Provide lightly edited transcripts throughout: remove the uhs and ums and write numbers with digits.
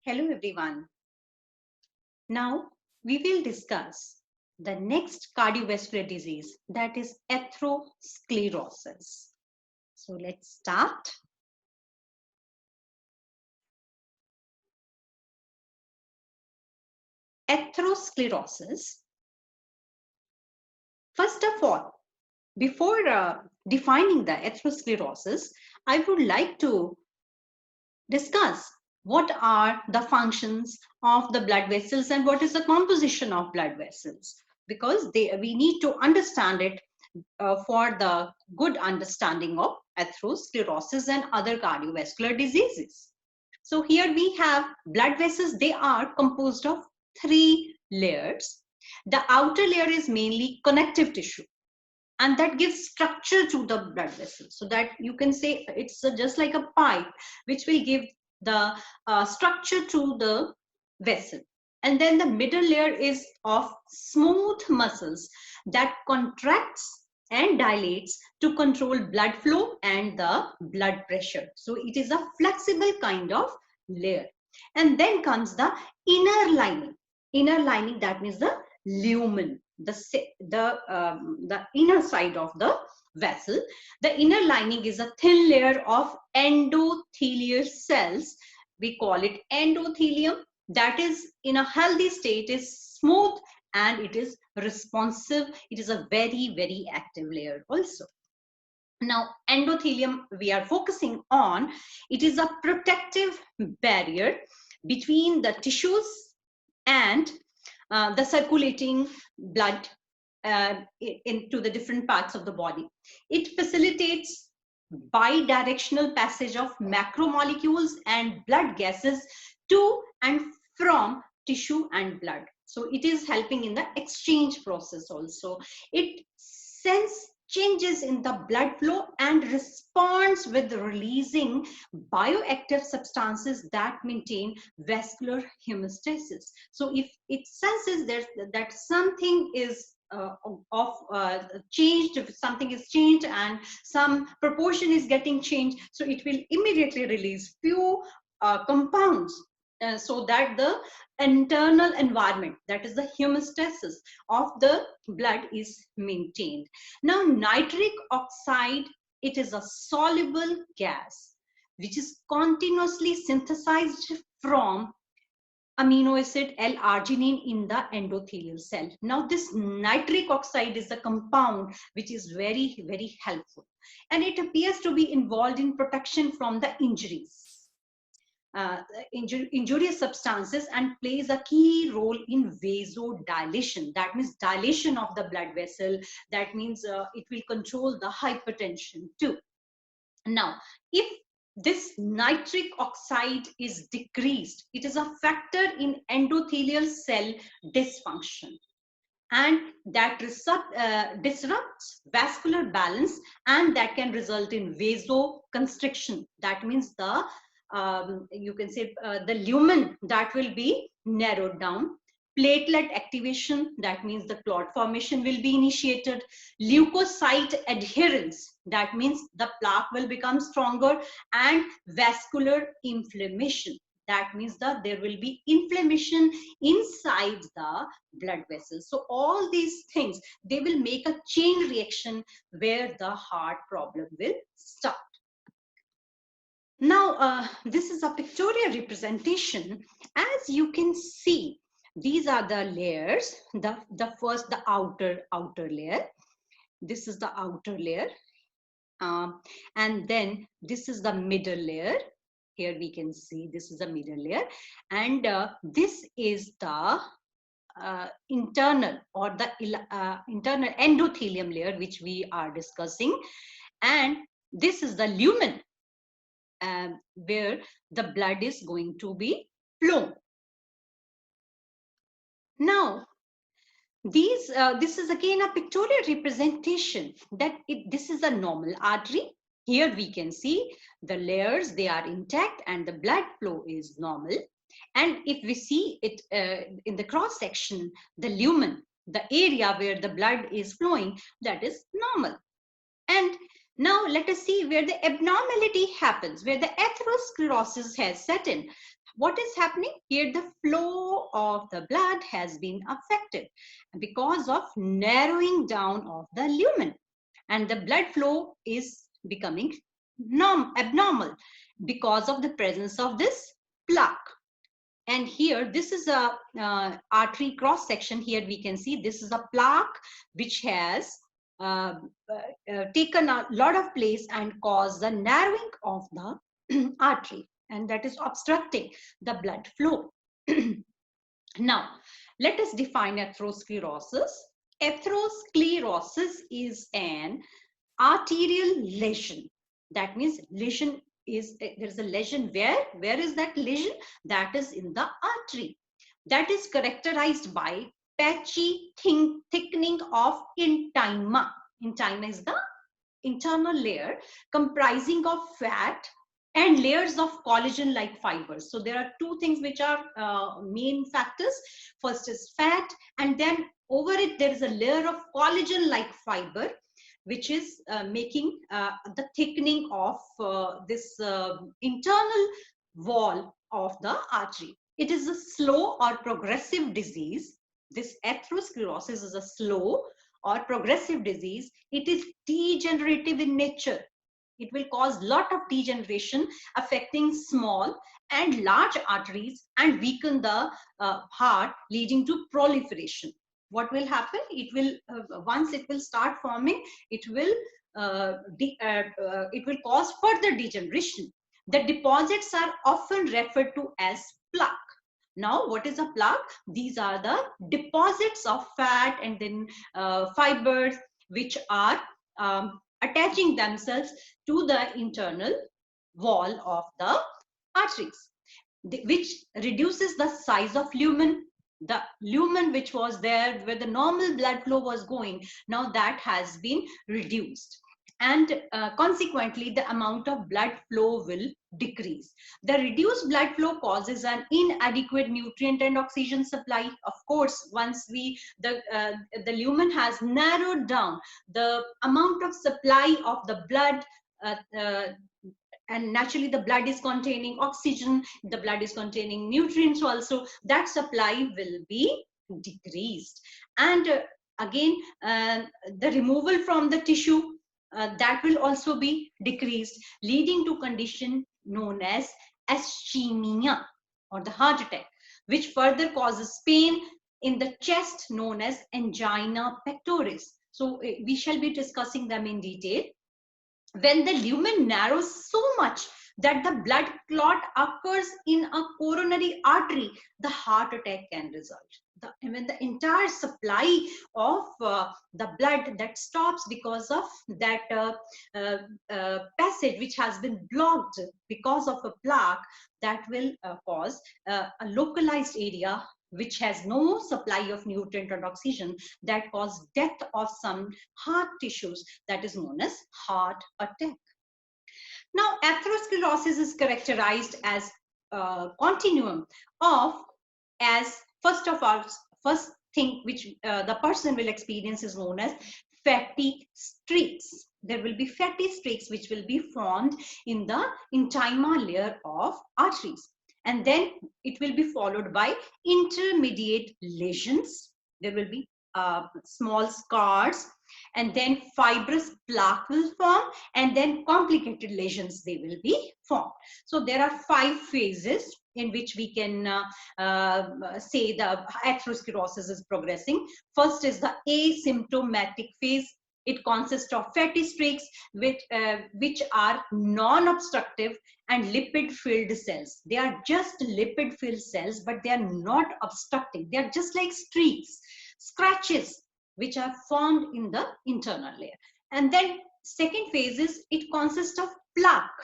Hello everyone. Now we will discuss the next cardiovascular disease, that is atherosclerosis. So let's start. Atherosclerosis. First of all, before defining the atherosclerosis, I would like to discuss what are the functions of the blood vessels and what is the composition of blood vessels, because we need to understand it for the good understanding of atherosclerosis and other cardiovascular diseases. So here we have blood vessels. They are composed of three layers. The outer layer is mainly connective tissue, and that gives structure to the blood vessel, so that you can say it's just like a pipe which will give the structure to the vessel. And then the middle layer is of smooth muscles that contracts and dilates to control blood flow and the blood pressure. So it is a flexible kind of layer. And then comes the inner lining. Inner lining, that means the lumen, the inner side of the vessel. The inner lining is a thin layer of endothelial cells. We call it endothelium. That is, in a healthy state, is smooth and it is responsive. It is a very, very active layer also. Now, endothelium we are focusing on. It is a protective barrier between the tissues and the circulating blood into the different parts of the body. It facilitates bidirectional passage of macromolecules and blood gases to and from tissue and blood. So it is helping in the exchange process also. It senses changes in the blood flow and responds with releasing bioactive substances that maintain vascular homeostasis. So if it senses that something is changed, if something is changed and some proportion is getting changed, so it will immediately release few compounds so that the internal environment, that is the homeostasis of the blood, is maintained. Now, nitric oxide, it is a soluble gas which is continuously synthesized from amino acid L-arginine in the endothelial cell. Now, this nitric oxide is a compound which is very, very helpful, and it appears to be involved in protection from the injurious substances, and plays a key role in vasodilation. That means dilation of the blood vessel. That means it will control the hypertension too. Now, if this nitric oxide is decreased, it is a factor in endothelial cell dysfunction, and that disrupts vascular balance, and that can result in vasoconstriction. That means the you can say the lumen that will be narrowed down. Platelet activation, that means the clot formation will be initiated. Leukocyte adherence, that means the plaque will become stronger. And vascular inflammation, that means that there will be inflammation inside the blood vessels. So all these things, they will make a chain reaction where the heart problem will start. Now, this is a pictorial representation. As you can see, these are the layers. The first, the outer layer. This is the outer layer. And then this is the middle layer. Here we can see this is the middle layer. And this is the internal, or the internal endothelium layer, which we are discussing. And this is the lumen, where the blood is going to be flown. Now, this is again a pictorial representation that this is a normal artery. Here we can see the layers, they are intact and the blood flow is normal. And if we see it in the cross section, the lumen, the area where the blood is flowing, that is normal. And Now let us see where the abnormality happens, where the atherosclerosis has set in. What is happening here? The flow of the blood has been affected because of narrowing down of the lumen, and the blood flow is becoming abnormal because of the presence of this plaque. And here, this is a artery cross section. Here we can see this is a plaque which has uh, taken a lot of place and caused the narrowing of the artery, and that is obstructing the blood flow. Now, let us define atherosclerosis. Atherosclerosis is an arterial lesion. That means lesion is, there is a lesion where is that lesion? That is in the artery. That is characterized by patchy thickening of intima. Intima is the internal layer comprising of fat and layers of collagen like fibers. So there are two things which are main factors. First is fat, and then over it there is a layer of collagen like fiber which is making the thickening of this internal wall of the artery. It is a slow or progressive disease. This atherosclerosis is a slow or progressive disease. It is degenerative in nature. It will cause lot of degeneration affecting small and large arteries and weaken the heart, leading to proliferation. What will happen? It will once it will start forming, it will cause further degeneration. The deposits are often referred to as plaque. Now, what is a plaque? These are the deposits of fat and then fibers which are attaching themselves to the internal wall of the arteries, which reduces the size of lumen. The lumen which was there where the normal blood flow was going, now that has been reduced, and consequently the amount of blood flow will decrease. The reduced blood flow causes an inadequate nutrient and oxygen supply. Of course, once the lumen has narrowed down, the amount of supply of the blood uh, uh, and naturally the blood is containing oxygen, the blood is containing nutrients also, that supply will be decreased. And again, the removal from the tissue, that will also be decreased, leading to condition known as ischemia or the heart attack, which further causes pain in the chest known as angina pectoris. So we shall be discussing them in detail. When the lumen narrows so much that the blood clot occurs in a coronary artery, the heart attack can result. When the entire supply of the blood that stops because of that passage which has been blocked because of a plaque, that will cause a localized area which has no supply of nutrient and oxygen, that cause death of some heart tissues, that is known as heart attack. Now, atherosclerosis is characterized as a continuum of, as first of all, first thing which the person will experience is known as fatty streaks. There will be fatty streaks which will be formed in the intima layer of arteries. And then it will be followed by intermediate lesions. There will be small scars, and then fibrous plaque will form, and then complicated lesions they will be formed. So there are 5 phases in which we can say the atherosclerosis is progressing. First is the asymptomatic phase. It consists of fatty streaks which are non-obstructive and lipid-filled cells. They are just lipid-filled cells, but they are not obstructing. They are just like streaks, scratches, which are formed in the internal layer. And then second phase is, it consists of plaque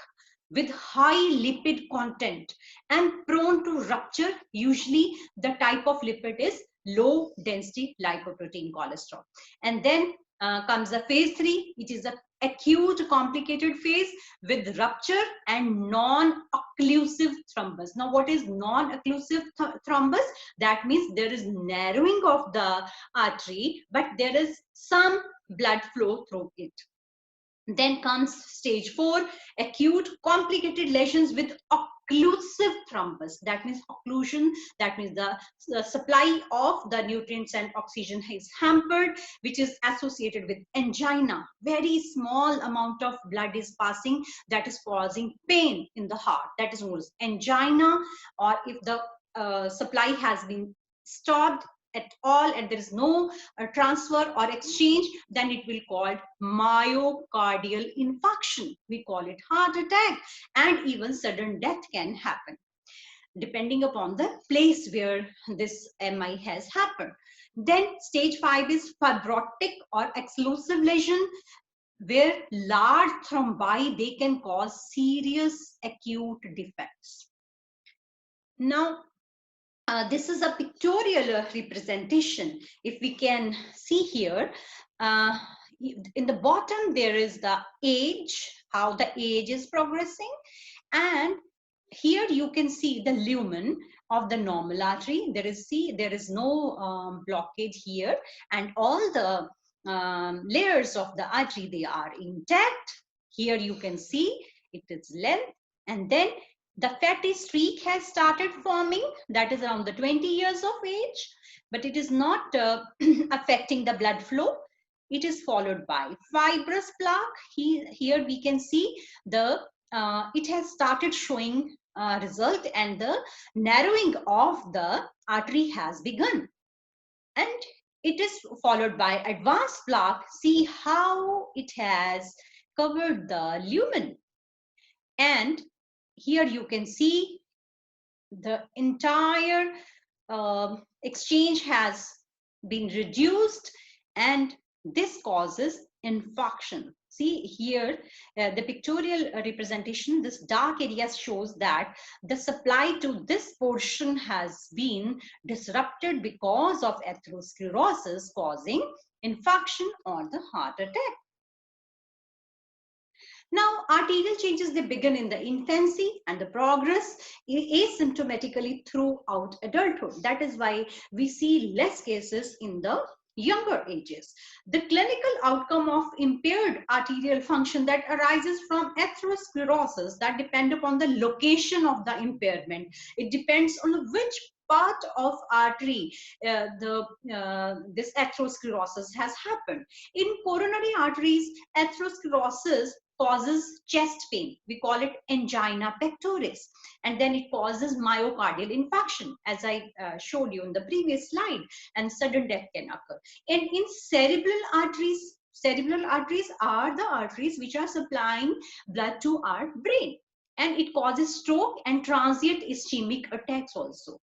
with high lipid content and prone to rupture. Usually the type of lipid is low density lipoprotein cholesterol. And then comes the phase 3. It is a acute complicated phase with rupture and non-occlusive thrombus. Now, what is non-occlusive thrombus? That means there is narrowing of the artery, but there is some blood flow through it. Then comes stage 4, acute complicated lesions with occlusive thrombus. That means occlusion, that means the supply of the nutrients and oxygen is hampered, which is associated with angina. Very small amount of blood is passing, that is causing pain in the heart. That is known as angina. Or if the supply has been stopped at all and there is no transfer or exchange, then it will called myocardial infarction. We call it heart attack, and even sudden death can happen depending upon the place where this MI has happened. Then stage 5 is fibrotic or explosive lesion, where large thrombi, they can cause serious acute defects. Now, this is a pictorial representation. If we can see here, in the bottom there is the age, how the age is progressing, and here you can see the lumen of the normal artery. There is no blockage here, and all the layers of the artery, they are intact. Here you can see it is length, and then the fatty streak has started forming, that is around the 20 years of age, but it is not affecting the blood flow. It is followed by fibrous plaque. Here we can see the it has started showing result, and the narrowing of the artery has begun. And it is followed by advanced plaque. See how it has covered the lumen. And here you can see the entire exchange has been reduced, and this causes infarction. See here, the pictorial representation, this dark area shows that the supply to this portion has been disrupted because of atherosclerosis, causing infarction or the heart attack. Now, arterial changes, they begin in the infancy and the progress asymptomatically throughout adulthood. That is why we see less cases in the younger ages. The clinical outcome of impaired arterial function that arises from atherosclerosis, that depend upon the location of the impairment. It depends on which part of artery this atherosclerosis has happened. In coronary arteries, atherosclerosis causes chest pain. We call it angina pectoris, and then it causes myocardial infarction, as I showed you in the previous slide, and sudden death can occur. And in cerebral arteries are the arteries which are supplying blood to our brain, and it causes stroke and transient ischemic attacks also.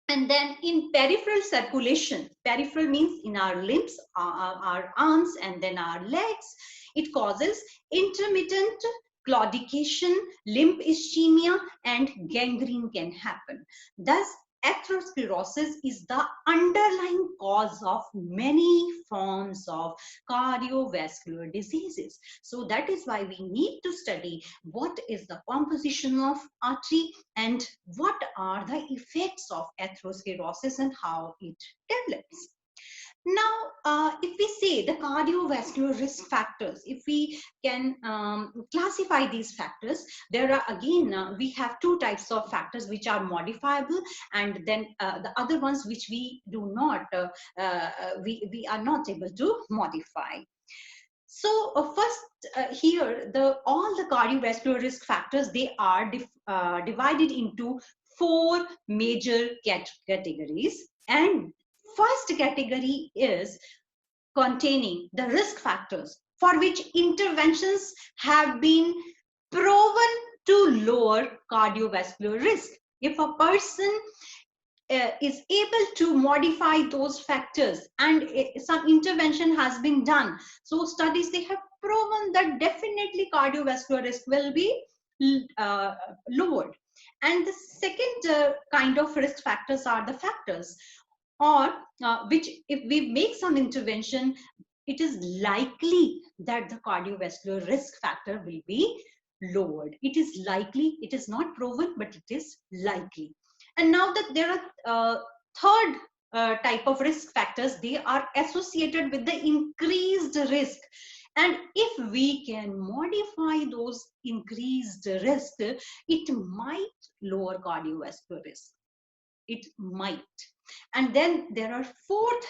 And then in peripheral circulation, peripheral means in our limbs, our arms, and then our legs, it causes intermittent claudication, limb ischemia, and gangrene can happen. Thus, atherosclerosis is the underlying cause of many forms of cardiovascular diseases. So that is why we need to study what is the composition of artery and what are the effects of atherosclerosis and how it develops. Now, if we say the cardiovascular risk factors, if we can classify these factors, there are again, we have two types of factors which are modifiable, and then the other ones which we do not, we are not able to modify. So first here, all the cardiovascular risk factors, they are divided into 4 major categories, and first category is containing the risk factors for which interventions have been proven to lower cardiovascular risk. If a person is able to modify those factors and some intervention has been done, so studies, they have proven that definitely cardiovascular risk will be lowered. And the second kind of risk factors are the factors or which if we make some intervention, it is likely that the cardiovascular risk factor will be lowered. It is likely, it is not proven, but it is likely. And now that there are third type of risk factors, they are associated with the increased risk, And if we can modify those increased risk, it might lower cardiovascular risk. It might. And then there are fourth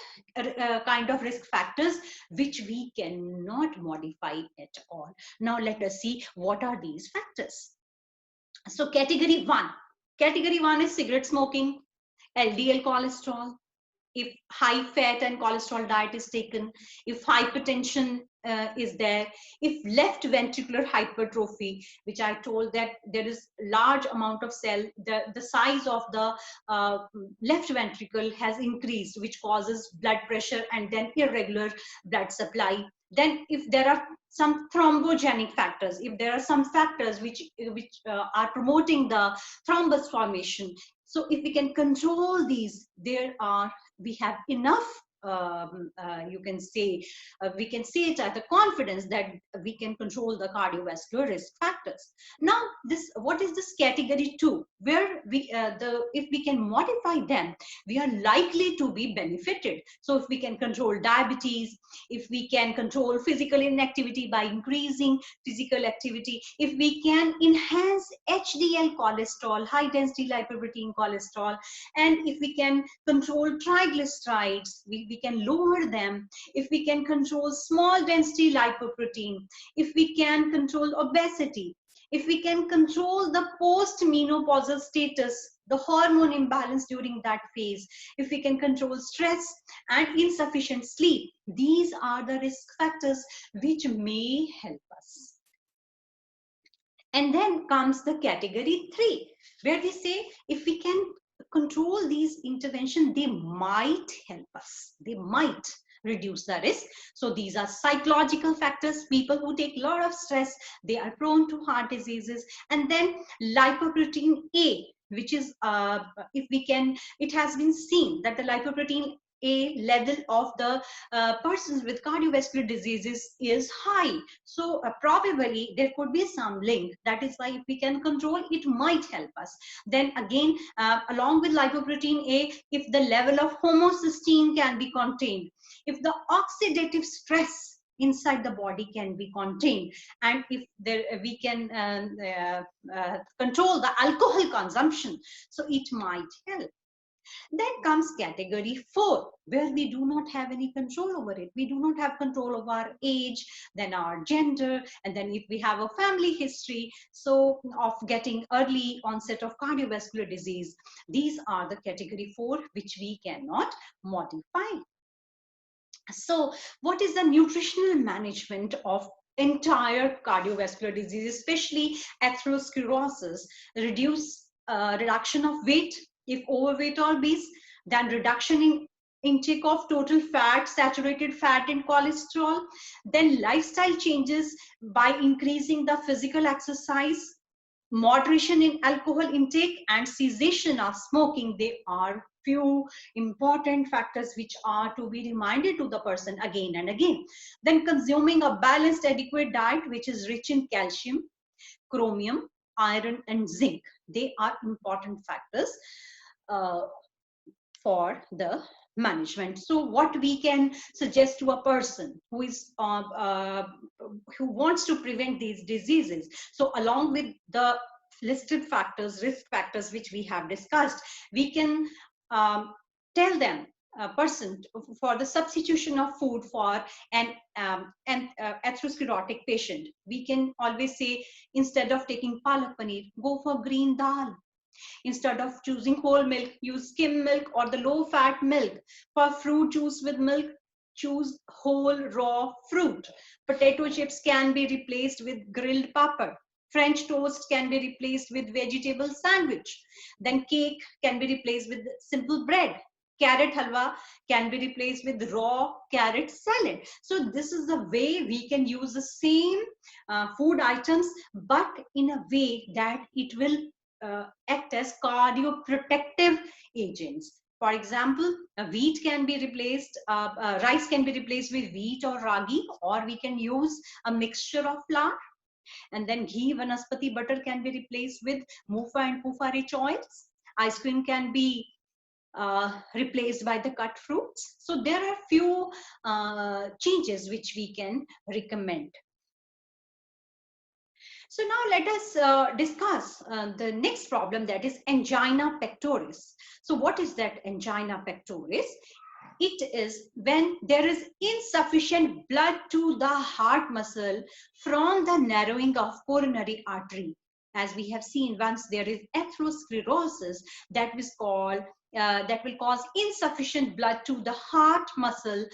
kind of risk factors which we cannot modify at all. Now let us see what are these factors. So category one is cigarette smoking, LDL cholesterol, if high fat and cholesterol diet is taken, if hypertension is there, if left ventricular hypertrophy, which I told that there is large amount of cell, the size of the left ventricle has increased, which causes blood pressure and then irregular blood supply. Then if there are some thrombogenic factors, if there are some factors which are promoting the thrombus formation, so if we can control these, we have enough, you can say, we can say it at a confidence that we can control the cardiovascular risk factors. Now, what is this category 2? Where if we can modify them, we are likely to be benefited. So if we can control diabetes, if we can control physical inactivity by increasing physical activity, if we can enhance HDL cholesterol, high density lipoprotein cholesterol, and if we can control triglycerides, we can lower them, if we can control small density lipoprotein, if we can control obesity, if we can control the post-menopausal status, the hormone imbalance during that phase, if we can control stress and insufficient sleep, these are the risk factors which may help us. And then comes the category 3, where we say if we can control these interventions, they might help us. They might reduce the risk. So these are psychological factors. People who take a lot of stress, they are prone to heart diseases. And then lipoprotein A, which is, if we can, it has been seen that the lipoprotein A level of the persons with cardiovascular diseases is high. So probably there could be some link. That is why if we can control, it might help us. Then again, along with lipoprotein A, if the level of homocysteine can be contained, if the oxidative stress inside the body can be contained, and if we can control the alcohol consumption, so it might help. Then comes category 4, where we do not have any control over it. We do not have control over our age, then our gender, and then if we have a family history, so of getting early onset of cardiovascular disease. These are the category 4 which we cannot modify. So what is the nutritional management of entire cardiovascular disease, especially atherosclerosis? Reduction of weight if overweight or obese, then reduction in intake of total fat, saturated fat and cholesterol, then lifestyle changes by increasing the physical exercise, moderation in alcohol intake and cessation of smoking. They are few important factors which are to be reminded to the person again and again. Then consuming a balanced adequate diet which is rich in calcium, chromium, iron and zinc. They are important factors for the management. So what we can suggest to a person who is who wants to prevent these diseases, so along with the listed factors, risk factors which we have discussed, we can tell them a person for the substitution of food for an atherosclerotic patient. We can always say, instead of taking palak paneer, go for green dal. Instead of choosing whole milk, use skim milk or the low fat milk. For fruit juice with milk, choose whole raw fruit. Potato chips can be replaced with grilled papad. French toast can be replaced with vegetable sandwich. Then cake can be replaced with simple bread. Carrot halwa can be replaced with raw carrot salad. So this is the way we can use the same food items, but in a way that it will act as cardioprotective agents. For example, wheat can be replaced, rice can be replaced with wheat or ragi, or we can use a mixture of flour. And then ghee, vanaspati butter can be replaced with mufa and pufa rich oils. Ice cream can be replaced by the cut fruits. So there are few changes which we can recommend. So now let us discuss the next problem, that is angina pectoris. So what is that angina pectoris? It is when there is insufficient blood to the heart muscle from the narrowing of coronary artery. As we have seen, once there is atherosclerosis, that will cause insufficient blood to the heart muscle,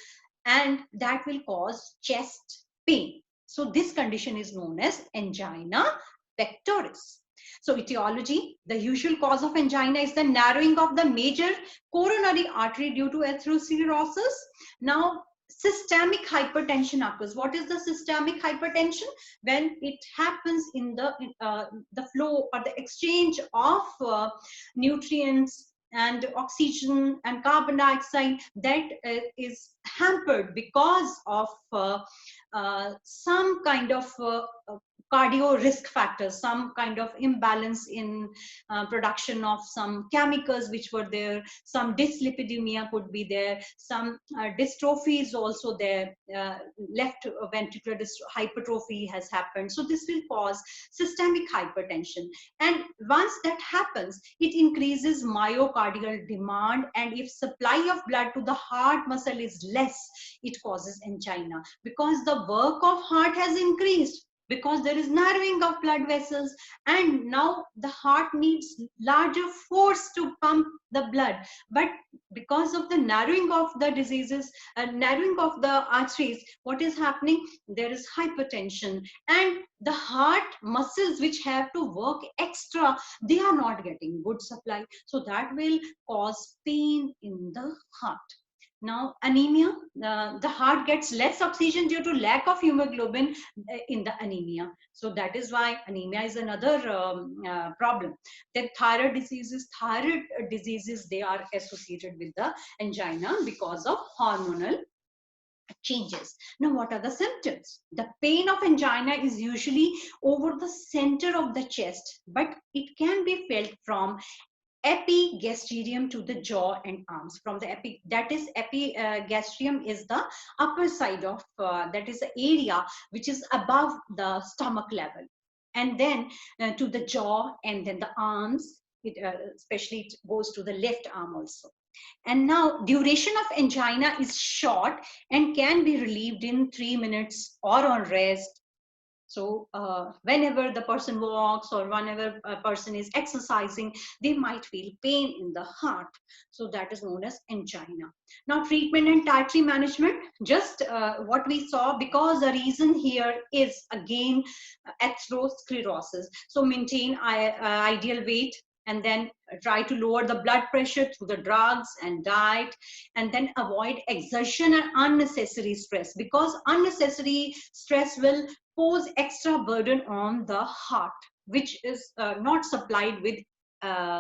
and that will cause chest pain. So this condition is known as angina pectoris. So etiology, the usual cause of angina is the narrowing of the major coronary artery due to atherosclerosis. Now, systemic hypertension occurs. What is the systemic hypertension? When it happens in the flow or the exchange of nutrients and oxygen and carbon dioxide, that is hampered because of some kind of cardio risk factors, some kind of imbalance in production of some chemicals which were there, some dyslipidemia could be there, some dystrophy is also there, left ventricular hypertrophy has happened. So this will cause systemic hypertension, and once that happens, it increases myocardial demand, and if supply of blood to the heart muscle is less, it causes angina, because the work of heart has increased, because there is narrowing of blood vessels, and now the heart needs larger force to pump the blood. But because of the narrowing of the diseases, narrowing of the arteries, what is happening? There is hypertension, and the heart muscles which have to work extra, they are not getting good supply. So that will cause pain in the heart. Now, anemia, the heart gets less oxygen due to lack of hemoglobin in the anemia. So that is why anemia is another problem. Then thyroid diseases, they are associated with the angina because of hormonal changes. Now, what are the symptoms? The pain of angina is usually over the center of the chest, but it can be felt from epigastrium to the jaw and arms. From the epigastrium is the upper side of that is the area which is above the stomach level, and then to the jaw, and then the arms. Especially it goes to the left arm also. And now duration of angina is short and can be relieved in 3 minutes or on rest. So whenever the person walks or whenever a person is exercising, they might feel pain in the heart. So that is known as angina. Now, treatment and dietary management, just what we saw, because the reason here is again atherosclerosis. So maintain ideal weight, and then try to lower the blood pressure through the drugs and diet, and then avoid exertion and unnecessary stress, because unnecessary stress will pose extra burden on the heart, which is not supplied with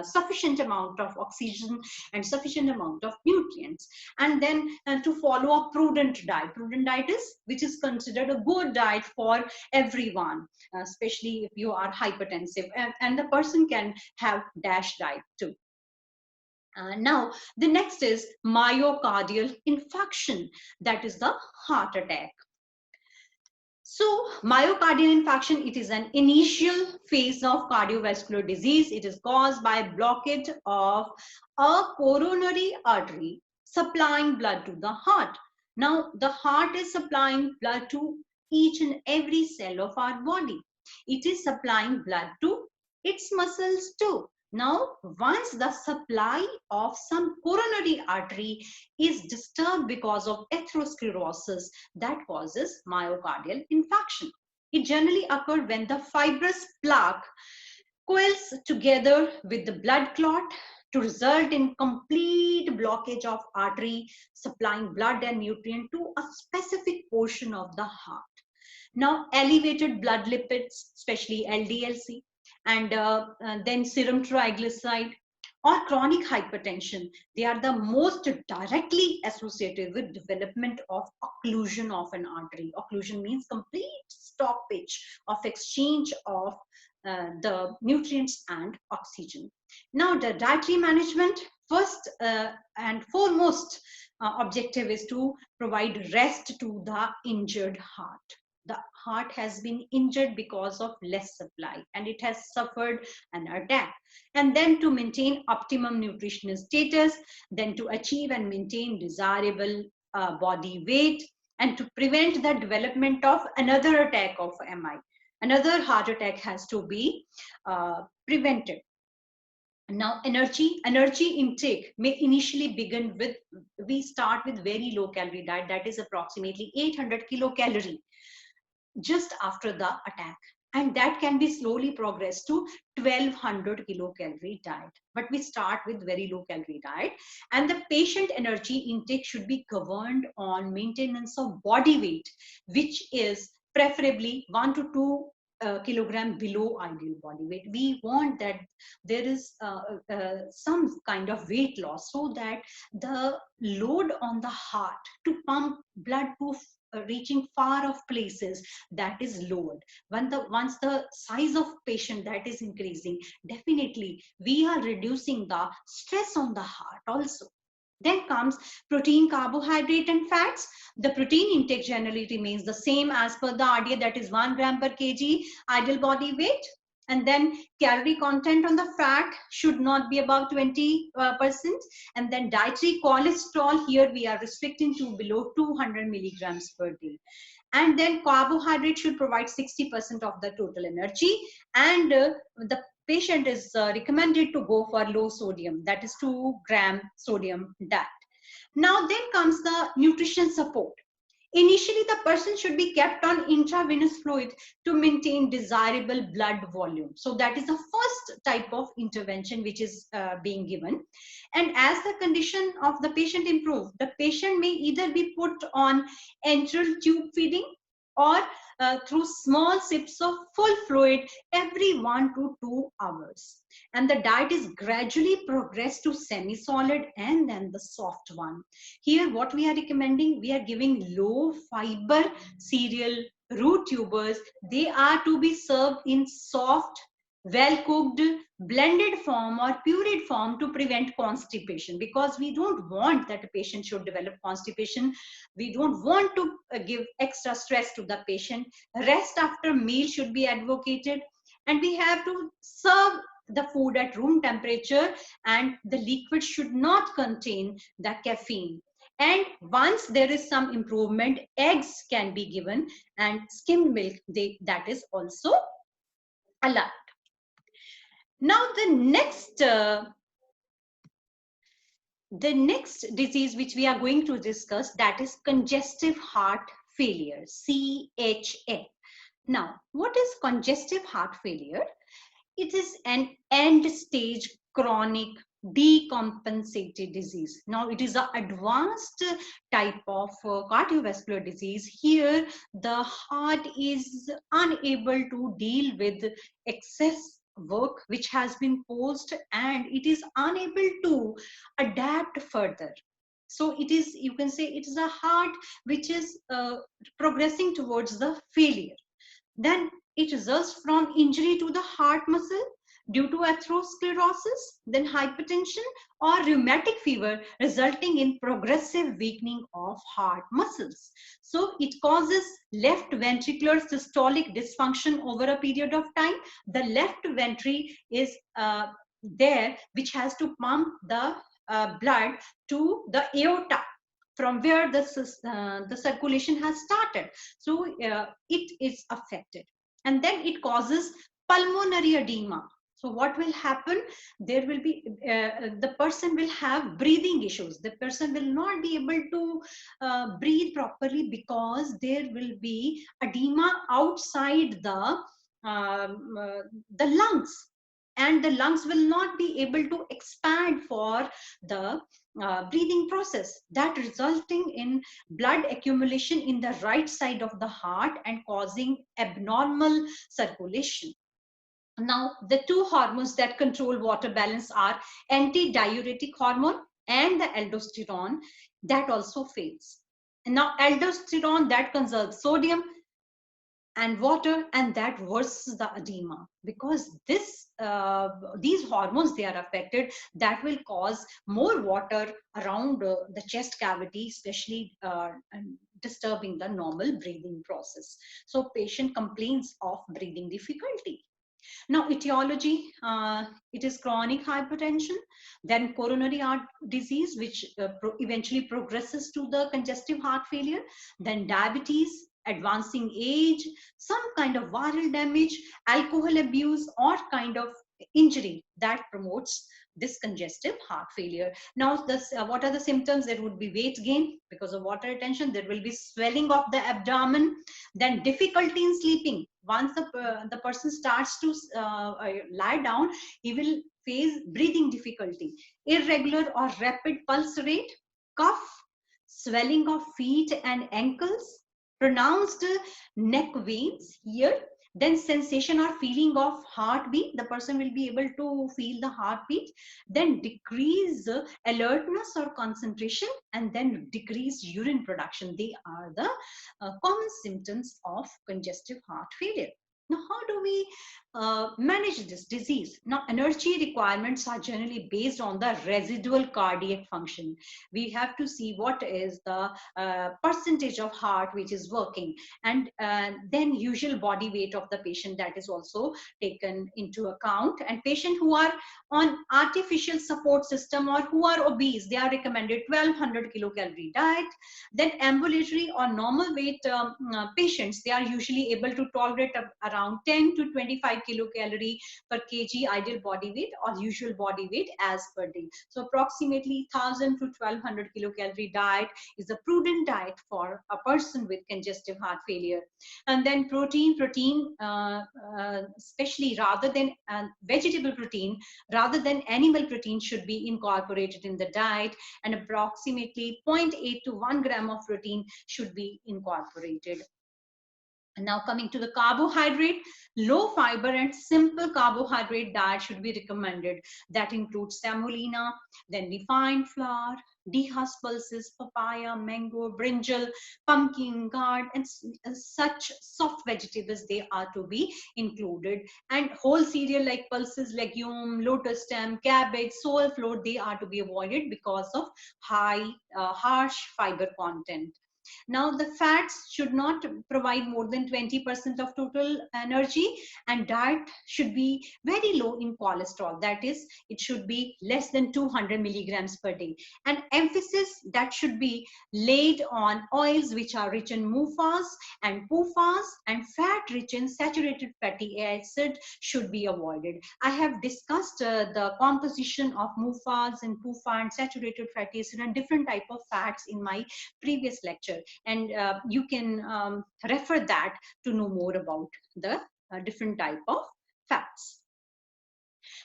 sufficient amount of oxygen and sufficient amount of nutrients. And then to follow a prudent diet is which is considered a good diet for everyone, especially if you are hypertensive, and the person can have DASH diet too. Now the next is myocardial infarction, that is the heart attack. So myocardial infarction, it is an initial phase of cardiovascular disease. It is caused by blockage of a coronary artery supplying blood to the heart. Now the heart is supplying blood to each and every cell of our body. It is supplying blood to its muscles too. Now, once the supply of some coronary artery is disturbed because of atherosclerosis, that causes myocardial infarction. It generally occurs when the fibrous plaque coils together with the blood clot to result in complete blockage of artery supplying blood and nutrient to a specific portion of the heart. Now, elevated blood lipids, especially LDL-C, and then serum triglyceride or chronic hypertension, they are the most directly associated with development of occlusion of an artery. Occlusion means complete stoppage of exchange of the nutrients and oxygen. Now, the dietary management, first and foremost objective is to provide rest to the injured heart. The heart has been injured because of less supply and it has suffered an attack. And then to maintain optimum nutritional status, then to achieve and maintain desirable body weight, and to prevent the development of another attack of MI. Another heart attack has to be prevented. Now, energy intake may initially begin with, we start with very low calorie diet, that is approximately 800 kilocalorie just after the attack. And that can be slowly progressed to 1200 kilocalorie diet. But we start with very low calorie diet. And the patient energy intake should be governed on maintenance of body weight, which is preferably 1 to 2 kilogram below ideal body weight. We want that there is some kind of weight loss so that the load on the heart to pump blood to reaching far off places, that is lowered. Once the size of patient that is increasing, definitely we are reducing the stress on the heart also. Then comes protein, carbohydrate, and fats. The protein intake generally remains the same as per the RDA, that is 1 gram per kg ideal body weight. And then calorie content on the fat should not be above 20%. And then dietary cholesterol, here we are restricting to below 200 milligrams per day. And then carbohydrate should provide 60% of the total energy. And the patient is recommended to go for low sodium, that is 2 gram sodium diet. Now then comes the nutrition support. Initially, the person should be kept on intravenous fluid to maintain desirable blood volume. So that is the first type of intervention which is being given. And as the condition of the patient improves, the patient may either be put on enteral tube feeding or through small sips of full fluid every 1 to 2 hours. And the diet is gradually progressed to semi-solid and then the soft one. Here what we are recommending, we are giving low fiber cereal, root tubers. They are to be served in soft, well cooked, blended form or pureed form to prevent constipation, because we don't want that a patient should develop constipation. We don't want to give extra stress to the patient. Rest after meal should be advocated, and we have to serve the food at room temperature, and the liquid should not contain the caffeine. And once there is some improvement, eggs can be given, and skimmed milk, that is also allowed. Now the next disease which we are going to discuss, that is congestive heart failure, CHF. Now, what is congestive heart failure? It is an end stage chronic decompensated disease. Now, it is an advanced type of cardiovascular disease. Here, the heart is unable to deal with excess work which has been posed, and it is unable to adapt further. So it is, you can say, it is a heart which is progressing towards the failure. Then it results from injury to the heart muscle due to atherosclerosis, then hypertension or rheumatic fever, resulting in progressive weakening of heart muscles. So it causes left ventricular systolic dysfunction over a period of time. The left ventricle is there, which has to pump the blood to the aorta, from where the circulation has started. So it is affected, and then it causes pulmonary edema. So what will happen? There will be the person will have breathing issues. The person will not be able to breathe properly, because there will be edema outside the lungs, and the lungs will not be able to expand for the breathing process, that resulting in blood accumulation in the right side of the heart and causing abnormal circulation. Now, the two hormones that control water balance are antidiuretic hormone and the aldosterone, that also fails. And now aldosterone, that conserves sodium, and water, and that worsens the edema, because these hormones, they are affected, that will cause more water around the chest cavity, especially and disturbing the normal breathing process. So patient complains of breathing difficulty. Now, etiology, it is chronic hypertension, then coronary heart disease, which eventually progresses to the congestive heart failure, then diabetes, advancing age, some kind of viral damage, alcohol abuse, or kind of injury that promotes this congestive heart failure. Now, what are the symptoms? There would be weight gain because of water retention. There will be swelling of the abdomen, then difficulty in sleeping. Once the person starts to lie down, he will face breathing difficulty, irregular or rapid pulse rate, cough, swelling of feet and ankles, pronounced neck veins here, then sensation or feeling of heartbeat. The person will be able to feel the heartbeat, then decrease alertness or concentration, and then decreased urine production. They are the common symptoms of congestive heart failure. Now, how do we manage this disease? Now, energy requirements are generally based on the residual cardiac function. We have to see what is the percentage of heart which is working, and then usual body weight of the patient, that is also taken into account. And patients who are on artificial support system or who are obese, they are recommended 1200 kilocalorie diet. Then ambulatory or normal weight patients, they are usually able to tolerate around 10 to 25 kilocalorie per kg ideal body weight or usual body weight as per day. So approximately 1000 to 1200 kilocalorie diet is a prudent diet for a person with congestive heart failure. And then protein, especially rather than vegetable protein, rather than animal protein, should be incorporated in the diet, and approximately 0.8 to 1 gram of protein should be incorporated. And now coming to the carbohydrate, low fiber and simple carbohydrate diet should be recommended. That includes semolina, then refined flour, dehusked pulses, papaya, mango, brinjal, pumpkin, gourd, and such soft vegetables, they are to be included. And whole cereal like pulses, legume, lotus stem, cabbage, soy flour, they are to be avoided because of harsh fiber content. Now, the fats should not provide more than 20% of total energy, and diet should be very low in cholesterol. That is, it should be less than 200 milligrams per day. And emphasis that should be laid on oils which are rich in MUFAs and PUFAs, and fat rich in saturated fatty acid should be avoided. I have discussed the composition of MUFAs and PUFA and saturated fatty acid and different type of fats in my previous lecture, and you can refer that to know more about the different type of fats.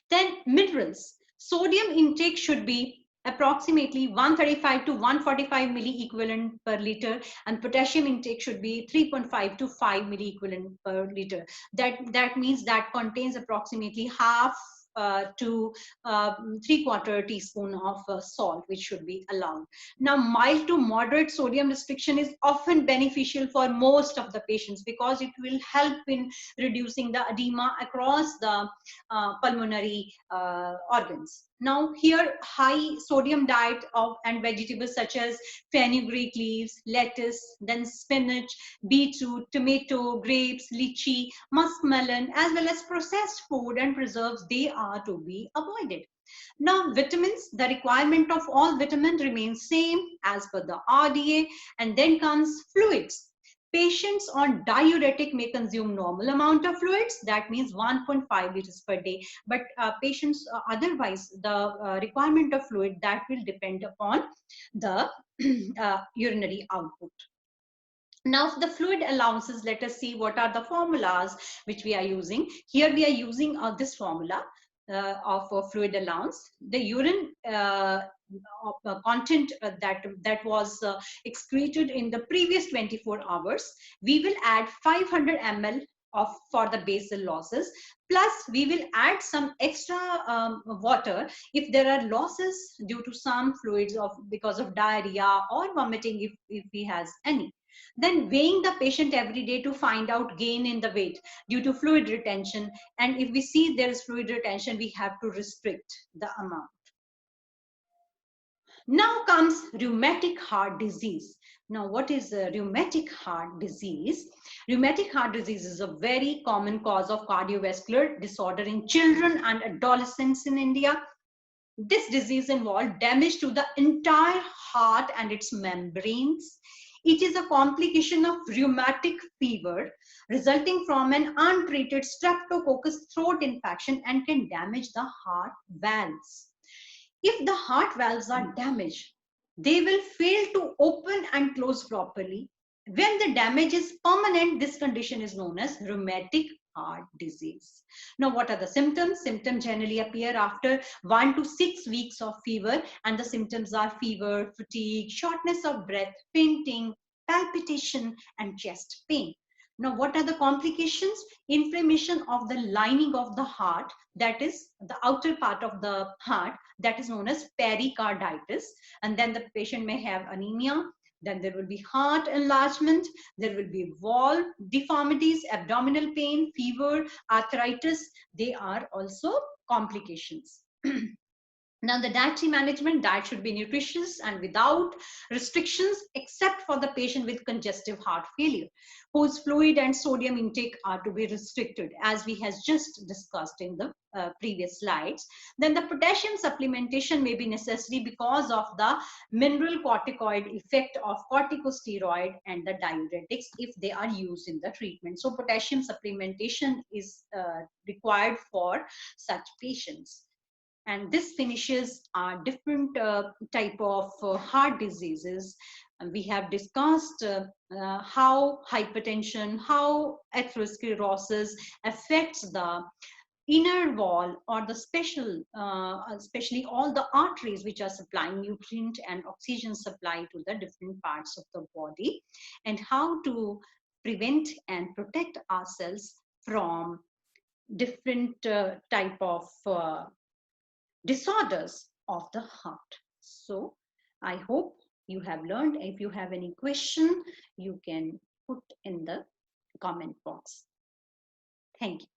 Then minerals. Sodium intake should be approximately 135 to 145 milliequivalent per liter, and potassium intake should be 3.5 to 5 milliequivalent per liter. That means that contains approximately half to 3/4 teaspoon of salt, which should be allowed. Now, mild to moderate sodium restriction is often beneficial for most of the patients because it will help in reducing the edema across the pulmonary organs. Now, here high sodium diet of and vegetables such as fenugreek leaves, lettuce, then spinach, beetroot, tomato, grapes, lychee, muskmelon, as well as processed food and preserves, they are to be avoided. Now, vitamins, the requirement of all vitamins remains same as per the RDA, and then comes fluids. Patients on diuretic may consume normal amount of fluids, that means 1.5 liters per day, but patients otherwise, the requirement of fluid, that will depend upon the urinary output. Now, the fluid allowances, let us see what are the formulas which we are using. Here we are using this formula of fluid allowance. The urine content that was excreted in the previous 24 hours, we will add 500 ml of for the basal losses, plus we will add some extra water if there are losses due to some fluids of because of diarrhea or vomiting, if he has any. Then weighing the patient every day to find out gain in the weight due to fluid retention. And if we see there is fluid retention, we have to restrict the amount. Now comes rheumatic heart disease. Now, what is rheumatic heart disease? Rheumatic heart disease is a very common cause of cardiovascular disorder in children and adolescents in India. This disease involves damage to the entire heart and its membranes. It is a complication of rheumatic fever resulting from an untreated streptococcus throat infection and can damage the heart valves. If the heart valves are damaged, they will fail to open and close properly. When the damage is permanent, this condition is known as rheumatic heart disease. Now, what are the symptoms? Symptoms generally appear after 1 to 6 weeks of fever, and the symptoms are fever, fatigue, shortness of breath, fainting, palpitation, and chest pain. Now, what are the complications? Inflammation of the lining of the heart, that is the outer part of the heart, that is known as pericarditis. And then the patient may have anemia. Then there will be heart enlargement. There will be valve deformities, abdominal pain, fever, arthritis. They are also complications. Now, the dietary management, diet should be nutritious and without restrictions, except for the patient with congestive heart failure, whose fluid and sodium intake are to be restricted, as we has just discussed in the previous slides. Then the potassium supplementation may be necessary because of the mineral corticoid effect of corticosteroid and the diuretics if they are used in the treatment. So potassium supplementation is required for such patients. And this finishes our different type of heart diseases. And we have discussed how hypertension, how atherosclerosis affects the inner wall or the especially all the arteries which are supplying nutrient and oxygen supply to the different parts of the body, and how to prevent and protect ourselves from different type of disorders of the heart. So I hope you have learned. If you have any question, you can put in the comment box. Thank you.